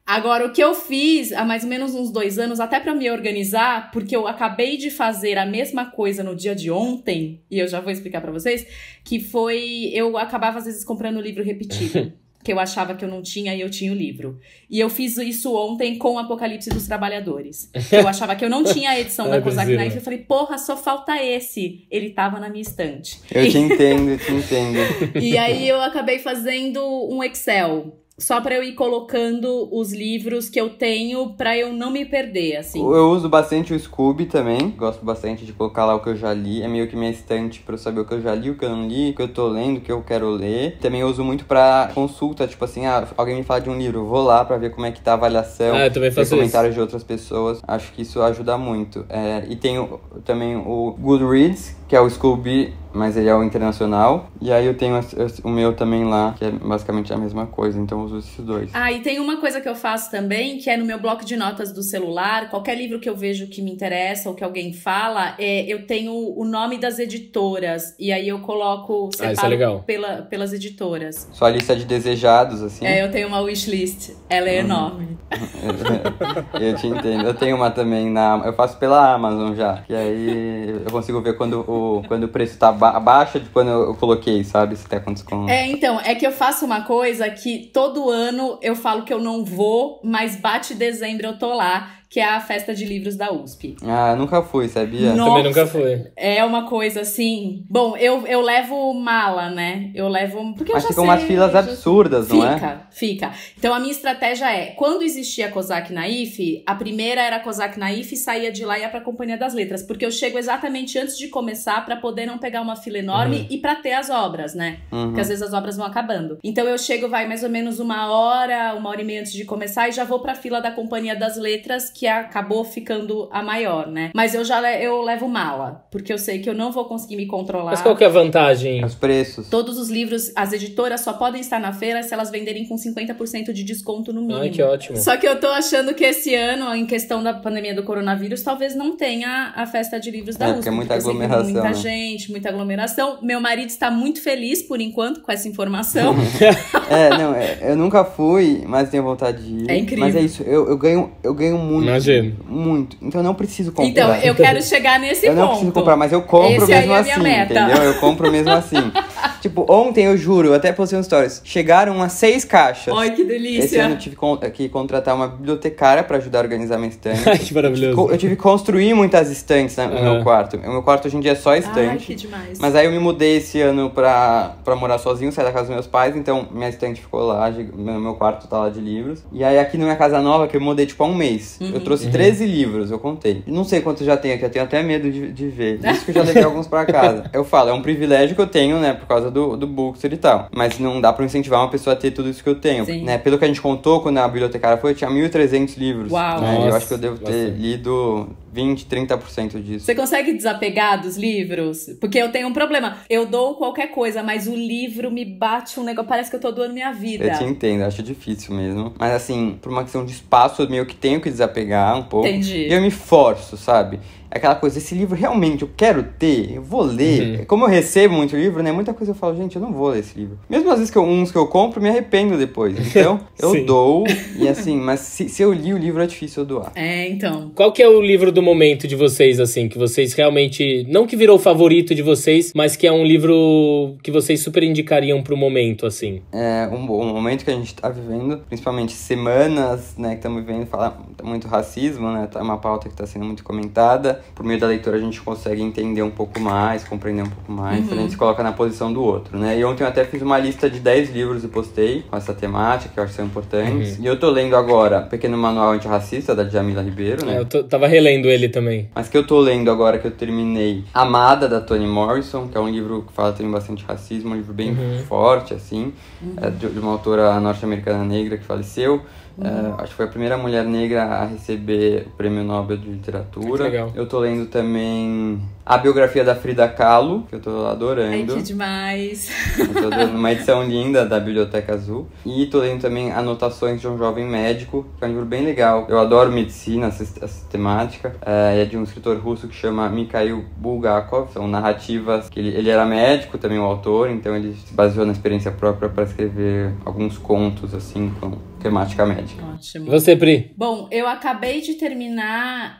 Agora, o que eu fiz há mais ou menos uns 2 anos, até pra me organizar, porque eu acabei de fazer a mesma coisa no dia de ontem, e eu já vou explicar pra vocês, que foi... Eu acabava, às vezes, comprando livro repetido, que eu achava que eu não tinha e eu tinha o livro. E eu fiz isso ontem com o Apocalipse dos Trabalhadores. Eu achava que eu não tinha a edição da Kozak Naif, eu falei, porra, só falta esse. Ele tava na minha estante. Eu te entendo. E aí eu acabei fazendo um Excel, só pra eu ir colocando os livros que eu tenho pra eu não me perder, assim. Eu uso bastante o Scooby também. Gosto bastante de colocar lá o que eu já li. É meio que minha estante pra eu saber o que eu já li, o que eu não li, o que eu tô lendo, o que eu quero ler. Também eu uso muito pra consulta, tipo assim, alguém me fala de um livro, eu vou lá pra ver como é que tá a avaliação. Eu também faço comentários isso de outras pessoas. Acho que isso ajuda muito. E tenho também o Goodreads, que é o Scooby, mas ele é o internacional. E aí eu tenho o meu também lá, que é basicamente a mesma coisa. Então eu uso esses dois. E tem uma coisa que eu faço também, que é no meu bloco de notas do celular. Qualquer livro que eu vejo que me interessa ou que alguém fala, eu tenho o nome das editoras. E aí eu coloco, separo isso é legal. Pelas editoras. Sua lista de desejados, assim? Eu tenho uma wishlist. Ela é enorme. Eu te entendo. Eu tenho uma também eu faço pela Amazon já. Que aí eu consigo ver quando o preço tá abaixo de quando eu coloquei, sabe? Se tá com desconto. Então, é que eu faço uma coisa que todo ano eu falo que eu não vou, mas bate dezembro eu tô lá, que é a festa de livros da USP. Nunca fui, sabia? Nossa, também nunca fui. É uma coisa assim... Bom, eu levo mala, né? Eu levo... Porque Mas eu já ficam sei, umas filas absurdas, não é? Fica. Então a minha estratégia quando existia a Kozak Naif, a primeira era a Kozak Naif e saía de lá e ia pra Companhia das Letras. Porque eu chego exatamente antes de começar pra poder não pegar uma fila enorme e pra ter as obras, né? Porque às vezes as obras vão acabando. Então eu chego, mais ou menos 1 hora e meia antes de começar e já vou pra fila da Companhia das Letras, que acabou ficando a maior, né? Mas eu levo mala, porque eu sei que eu não vou conseguir me controlar. Mas qual que é a vantagem? Os preços. Todos os livros, as editoras só podem estar na feira se elas venderem com 50% de desconto no mínimo. Ai, que ótimo. Só que eu tô achando que esse ano, em questão da pandemia do coronavírus, talvez não tenha a festa de livros da USP. Porque é muita aglomeração. Muita gente, muita aglomeração. Meu marido está muito feliz, por enquanto, com essa informação. Eu nunca fui, mas tenho vontade de ir. É incrível. Mas é isso, eu ganho muito. Imagino. Muito. Então eu não preciso comprar. Então, eu quero chegar nesse ponto. Eu não preciso comprar, mas eu compro mesmo aí é a assim, minha meta. entendeu? Eu compro mesmo assim. Tipo, ontem, eu juro, eu até postei um stories, chegaram umas 6 caixas. Ai, que delícia. Esse ano eu tive que contratar uma bibliotecária pra ajudar a organizar minha estante. Ai, que maravilhoso. Eu tive que construir muitas estantes no meu quarto. O meu quarto hoje em dia é só estante. Ai, que demais. Mas aí eu me mudei esse ano pra morar sozinho, sair da casa dos meus pais, então minha estante ficou lá, meu quarto tá lá de livros. E aí aqui na minha casa nova, que eu mudei tipo há um mês, eu trouxe 13 livros, eu contei. Não sei quantos já tenho aqui, eu tenho até medo de ver. Por isso que eu já levei alguns pra casa. Eu falo, é um privilégio que eu tenho, né, por causa do Bookster e tal. Mas não dá pra incentivar uma pessoa a ter tudo isso que eu tenho. Né? Pelo que a gente contou, quando a bibliotecária foi, eu tinha 1.300 livros. Uau! Né? Nossa, eu acho que eu devo ter lido 20, 30% disso. Você consegue desapegar dos livros? Porque eu tenho um problema. Eu dou qualquer coisa, mas o livro me bate um negócio, parece que eu tô doando minha vida. Eu te entendo, acho difícil mesmo. Mas assim, por uma questão de espaço, eu meio que tenho que desapegar um pouco. Entendi. E eu me forço, sabe? aquela coisa, esse livro realmente eu quero ter, eu vou ler. Como eu recebo muito livro, né, muita coisa eu falo, gente, eu não vou ler esse livro. Mesmo às vezes uns que eu compro, me arrependo depois. Então, eu dou, e assim, mas se eu li o livro é difícil eu doar. Então. Qual que é o livro do momento de vocês, assim, que vocês realmente, não que virou o favorito de vocês, mas que é um livro que vocês super indicariam pro momento, assim? Um momento que a gente tá vivendo, principalmente semanas, né, que estamos vivendo, falar muito racismo, né, é uma pauta que tá sendo muito comentada. Por meio da leitura a gente consegue entender um pouco mais, compreender um pouco mais, a gente se coloca na posição do outro, né. E ontem eu até fiz uma lista de 10 livros e postei com essa temática, que eu acho que são importantes. E eu tô lendo agora Pequeno Manual Antirracista, da Djamila Ribeiro, né. Eu tava relendo ele também. Mas que eu tô lendo agora, que eu terminei, Amada, da Toni Morrison, que é um livro que fala também bastante racismo, um livro bem forte, assim, de uma autora norte-americana negra que faleceu. Acho que foi a primeira mulher negra a receber o Prêmio Nobel de Literatura. Legal. Eu tô lendo também a biografia da Frida Kahlo, que eu tô adorando. Ai, que demais! Eu tô adorando, uma edição linda da Biblioteca Azul. E tô lendo também Anotações de um Jovem Médico, que é um livro bem legal. Eu adoro medicina, essa temática. É de um escritor russo que chama Mikhail Bulgakov. São narrativas que ele era médico, também o autor, então ele se baseou na experiência própria para escrever alguns contos, assim, com temática médica. Ótimo. Você, Pri? Bom, eu acabei de terminar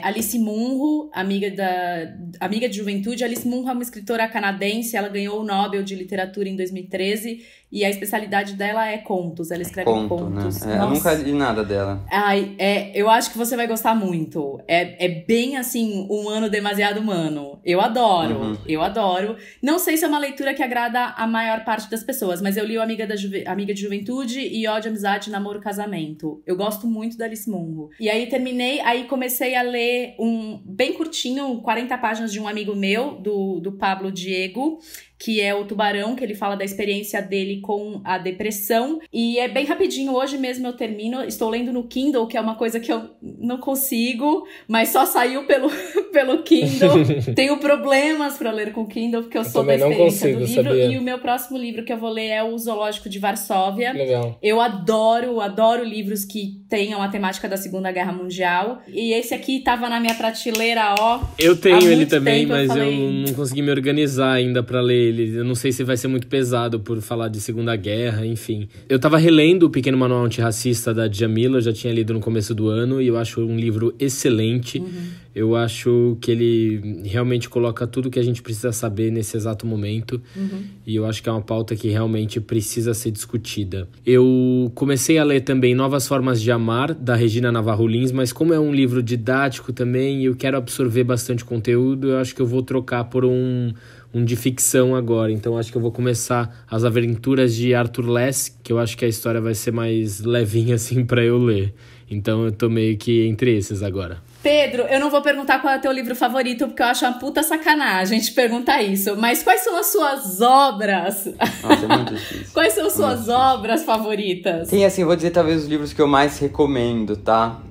Alice Munro, amiga de juventude. Alice Munro é uma escritora canadense, ela ganhou o Nobel de Literatura em 2013 e a especialidade dela é contos, ela escreve contos. Né? Eu nunca li nada dela. Ai, eu acho que você vai gostar muito. É bem assim, um ano demasiado humano. Eu adoro, eu adoro. Não sei se é uma leitura que agrada a maior parte das pessoas, mas eu li o Amiga de Juventude e Ódio, Amizade, Namoro, Casamento. Eu gosto muito da Alice Munro. E aí comecei a ler um bem curtinho, 40 páginas de um amigo meu, do Pablo Diego, que é o Tubarão, que ele fala da experiência dele com a depressão. E é bem rapidinho, hoje mesmo eu termino. Estou lendo no Kindle, que é uma coisa que eu não consigo, mas só saiu pelo Kindle. Tenho problemas para ler com o Kindle, porque eu sou da experiência do livro. Sabia. E o meu próximo livro que eu vou ler é o Zoológico de Varsóvia. Legal. Eu adoro livros que tenham a temática da Segunda Guerra Mundial. E esse aqui tava na minha prateleira, ó. Eu tenho ele também, tempo, mas eu não consegui me organizar ainda pra ler ele. Eu não sei se vai ser muito pesado por falar de Segunda Guerra, enfim. Eu tava relendo o Pequeno Manual Antirracista da Djamila, eu já tinha lido no começo do ano, e eu acho um livro excelente. Eu acho que ele realmente coloca tudo que a gente precisa saber nesse exato momento. E eu acho que é uma pauta que realmente precisa ser discutida. Eu comecei a ler também Novas Formas de Amar, da Regina Navarro Lins, mas como é um livro didático também e eu quero absorver bastante conteúdo, eu acho que eu vou trocar por um de ficção agora. Então acho que eu vou começar As Aventuras de Arthur Less, que eu acho que a história vai ser mais levinha assim pra eu ler. Então eu tô meio que entre esses agora. Pedro, eu não vou perguntar qual é o teu livro favorito, porque eu acho uma puta sacanagem te perguntar isso. Mas quais são as suas obras? Nossa, é muito difícil. Quais são as suas obras favoritas? Sim, assim, eu vou dizer talvez os livros que eu mais recomendo, tá?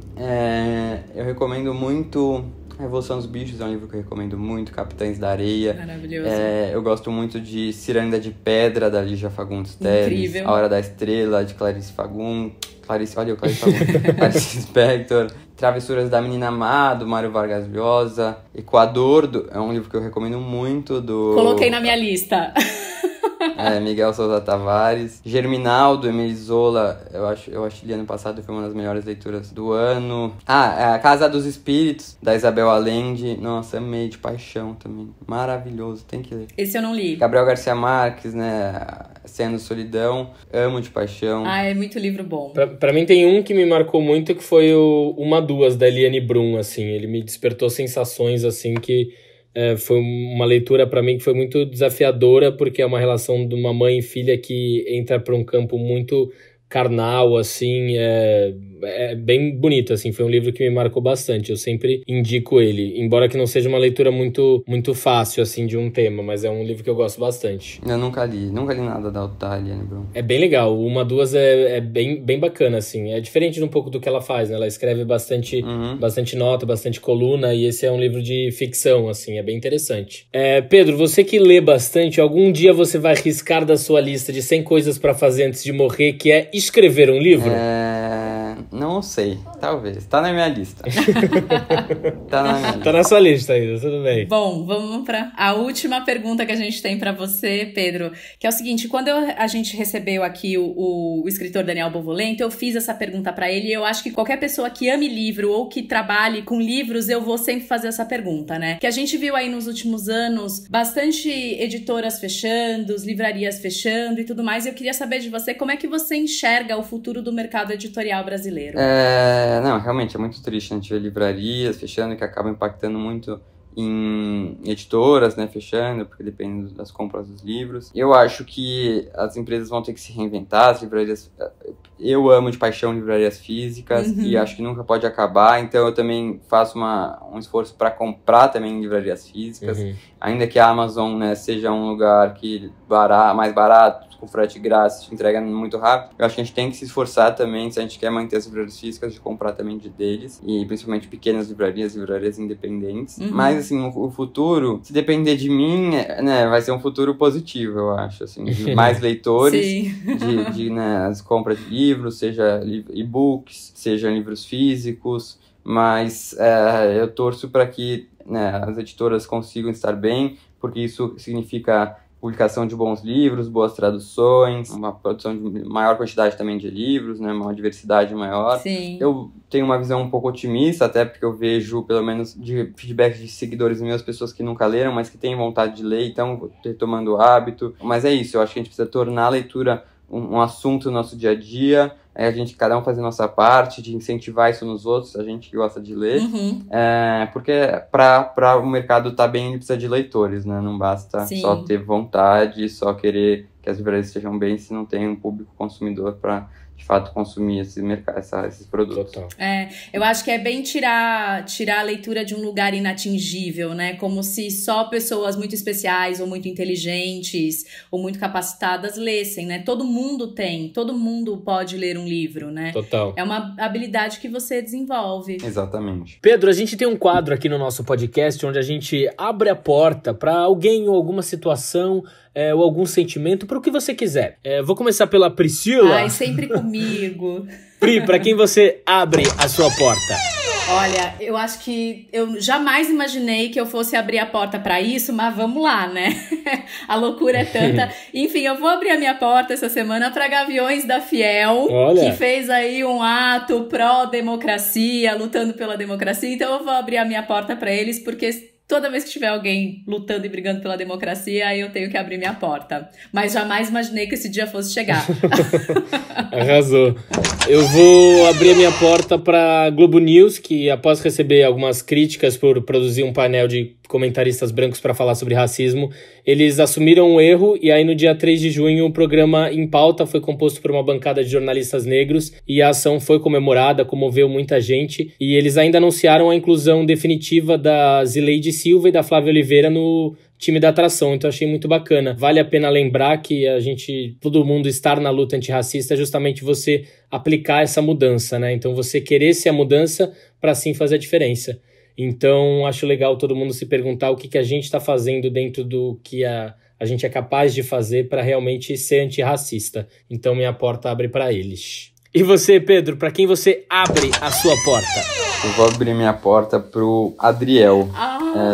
Eu recomendo muito A Revolução dos Bichos, é um livro que eu recomendo muito. Capitães da Areia. Maravilhoso. Eu gosto muito de Ciranda de Pedra, da Lígia Fagundes Telles. Incrível. A Hora da Estrela, de Clarice Fagundes. Clarice Spector. Travessuras da Menina Má, do Mário Vargas Llosa. Equador, é um livro que eu recomendo muito. Coloquei na minha lista. Miguel Sousa Tavares. Germinal, do Emile Zola, eu acho que ano passado foi uma das melhores leituras do ano. A Casa dos Espíritos, da Isabel Allende. Nossa, amei de paixão também. Maravilhoso, tem que ler. Esse eu não li. Gabriel Garcia Marques, né? Cem Anos de Solidão, amo de paixão. É muito livro bom. Pra mim tem um que me marcou muito, que foi o Uma Duas, da Eliane Brum, assim. Ele me despertou sensações, assim, que... foi uma leitura pra mim que foi muito desafiadora, porque é uma relação de uma mãe e filha que entra pra um campo muito carnal, assim, é bem bonito, assim, foi um livro que me marcou bastante, eu sempre indico ele, embora que não seja uma leitura muito, muito fácil, assim, de um tema, mas é um livro que eu gosto bastante. Eu nunca li nada da Eliane Brum. É bem legal, Uma Duas é bem, bem bacana, assim, é diferente de um pouco do que ela faz, né, ela escreve bastante nota, bastante coluna, e esse é um livro de ficção, assim, é bem interessante. Pedro, você que lê bastante, algum dia você vai riscar da sua lista de 100 coisas pra fazer antes de morrer, que é escrever um livro? Não Não sei, talvez. Tá na minha lista. Tá na sua lista ainda, tudo bem. Bom, vamos para a última pergunta que a gente tem para você, Pedro, que é o seguinte: quando a gente recebeu aqui o escritor Daniel Bovolento, eu fiz essa pergunta para ele, e eu acho que qualquer pessoa que ame livro ou que trabalhe com livros, eu vou sempre fazer essa pergunta, né? Que a gente viu aí nos últimos anos bastante editoras fechando, livrarias fechando e tudo mais, e eu queria saber de você como é que você enxerga o futuro do mercado editorial brasileiro. Não, realmente é muito triste a gente ver livrarias fechando, que acabam impactando muito em editoras, né, fechando, porque depende das compras dos livros. Eu acho que as empresas vão ter que se reinventar, as livrarias... Eu amo de paixão livrarias físicas e acho que nunca pode acabar, então eu também faço um esforço para comprar também livrarias físicas, ainda que a Amazon, né, seja um lugar que mais barato, com frete grátis, te entrega muito rápido. Eu acho que a gente tem que se esforçar também, se a gente quer manter as livrarias físicas, de comprar também deles, e principalmente pequenas livrarias independentes. Mas, assim, o futuro, se depender de mim, né, vai ser um futuro positivo, eu acho, assim, de mais leitores, né, as compras de livros, seja e-books, seja livros físicos, mas eu torço para que, né, as editoras consigam estar bem, porque isso significa publicação de bons livros, boas traduções, uma produção de maior quantidade também de livros, né, uma diversidade maior. Sim. Eu tenho uma visão um pouco otimista, até porque eu vejo, pelo menos, de feedback de seguidores meus, pessoas que nunca leram, mas que têm vontade de ler, então retomando o hábito. Mas é isso, eu acho que a gente precisa tornar a leitura um assunto no nosso dia a dia, a gente, cada um fazer a nossa parte, de incentivar isso nos outros, a gente que gosta de ler, porque para o mercado estar bem, ele precisa de leitores, né? Não basta só ter vontade, só querer que as livrarias estejam bem, se não tem um público consumidor para, de fato, consumir esses produtos. Total. Eu acho que é bem tirar a leitura de um lugar inatingível, né? Como se só pessoas muito especiais ou muito inteligentes ou muito capacitadas lessem, né? Todo mundo pode ler um livro, né? Total. É uma habilidade que você desenvolve. Exatamente. Pedro, a gente tem um quadro aqui no nosso podcast onde a gente abre a porta para alguém ou alguma situação ou algum sentimento, para o que você quiser. Vou começar pela Priscila. Ai, sempre comigo. Pri, para quem você abre a sua porta? Olha, eu acho que eu jamais imaginei que eu fosse abrir a porta pra isso, mas vamos lá, né? A loucura é tanta. Enfim, eu vou abrir a minha porta essa semana pra Gaviões da Fiel, que fez aí um ato pró-democracia, lutando pela democracia. Então eu vou abrir a minha porta pra eles, porque toda vez que tiver alguém lutando e brigando pela democracia, aí eu tenho que abrir minha porta. Mas jamais imaginei que esse dia fosse chegar. Arrasou. Eu vou abrir a minha porta para Globo News, que após receber algumas críticas por produzir um painel de comentaristas brancos para falar sobre racismo, eles assumiram o erro e aí no dia 3 de junho o programa Em Pauta foi composto por uma bancada de jornalistas negros e a ação foi comemorada, comoveu muita gente e eles ainda anunciaram a inclusão definitiva da Zileide Silva e da Flávia Oliveira no time da atração, então achei muito bacana. Vale a pena lembrar que todo mundo estar na luta antirracista é justamente você aplicar essa mudança, né? Então você querer ser a mudança para assim fazer a diferença. Então acho legal todo mundo se perguntar o que a gente está fazendo dentro do que a gente é capaz de fazer para realmente ser antirracista. Então minha porta abre para eles. E você, Pedro, para quem você abre a sua porta? Eu vou abrir minha porta pro Adriel.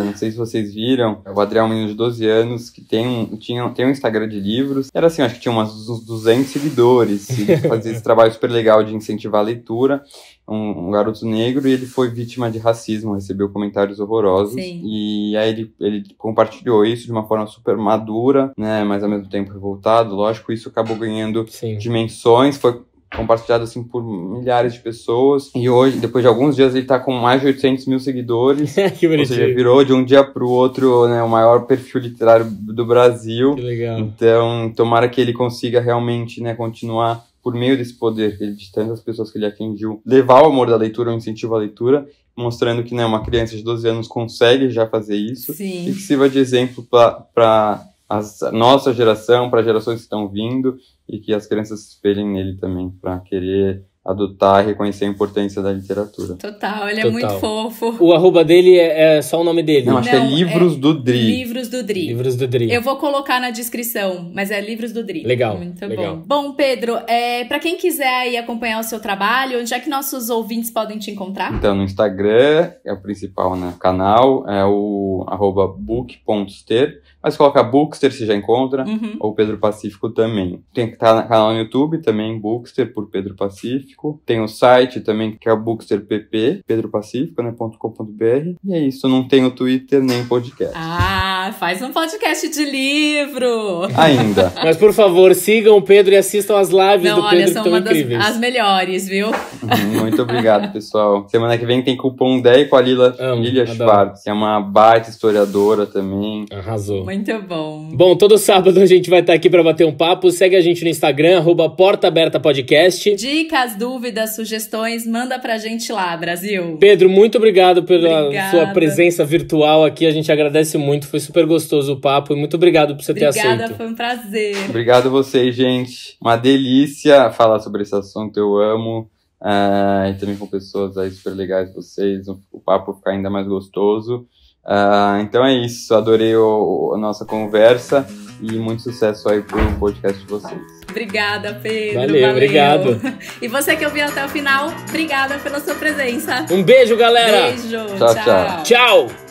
Não sei se vocês viram. O Adriel é um menino de 12 anos que tem um Instagram de livros. Era assim, acho que tinha uns 200 seguidores. Ele fazia esse trabalho super legal de incentivar a leitura. Um garoto negro, e ele foi vítima de racismo, recebeu comentários horrorosos. Sim. E aí ele compartilhou isso de uma forma super madura, né, mas ao mesmo tempo revoltado. Lógico, isso acabou ganhando dimensões, foi compartilhado assim por milhares de pessoas, e hoje, depois de alguns dias, ele tá com mais de 800 mil seguidores. Que ou seja, virou de um dia pro outro, né, o maior perfil literário do Brasil. Que legal. Então, tomara que ele consiga realmente, né, continuar por meio desse poder de tantas pessoas que ele atingiu, levar o amor da leitura, o incentivo à leitura, mostrando que, né, uma criança de 12 anos consegue já fazer isso. Sim. E que sirva de exemplo para a nossa geração, para gerações que estão vindo, e que as crianças se espelhem nele também, para querer adotar e reconhecer a importância da literatura. Total, ele é muito fofo. O arroba dele é só o nome dele? Não, acho que é Livros do Dri. Livros do Dri. Livros do Dri. Eu vou colocar na descrição, mas é Livros do Dri. Legal. Muito legal. bom. Bom, Pedro, pra quem quiser aí acompanhar o seu trabalho, onde é que nossos ouvintes podem te encontrar? Então, no Instagram, é o principal, né? O canal é o @book.ster. Mas coloca Bookster, você já encontra, ou Pedro Pacífico também. Tem canal no YouTube também, Bookster, por Pedro Pacífico. Tem o site também, que é o booksterpp, pedropacífico, né, .com.br. E é isso, não tem o Twitter nem podcast. Ah, faz um podcast de livro! Ainda. Mas, por favor, sigam o Pedro e assistam as lives do Pedro, que estão incríveis. As melhores, viu? Muito obrigado, pessoal. Semana que vem tem cupom 10 com a Lilia Schwartz, que é uma baita historiadora também. Arrasou. Muito bom. Bom, todo sábado a gente vai estar aqui para bater um papo. Segue a gente no Instagram, @portaabertapodcast. Dicas, dúvidas, sugestões, manda pra gente lá, Brasil. Pedro, muito obrigado pela sua presença virtual aqui. A gente agradece muito, foi super gostoso o papo. E muito obrigado por você ter aceito. Obrigada, foi um prazer. Obrigado a vocês, gente. Uma delícia falar sobre esse assunto, eu amo. E também com pessoas aí super legais vocês, o papo ficar ainda mais gostoso. Então é isso, adorei a nossa conversa e muito sucesso aí pro podcast de vocês. Obrigada, Pedro. Valeu. Obrigado. E você que ouviu até o final, obrigada pela sua presença. Um beijo, galera. Beijo. Tchau. Tchau.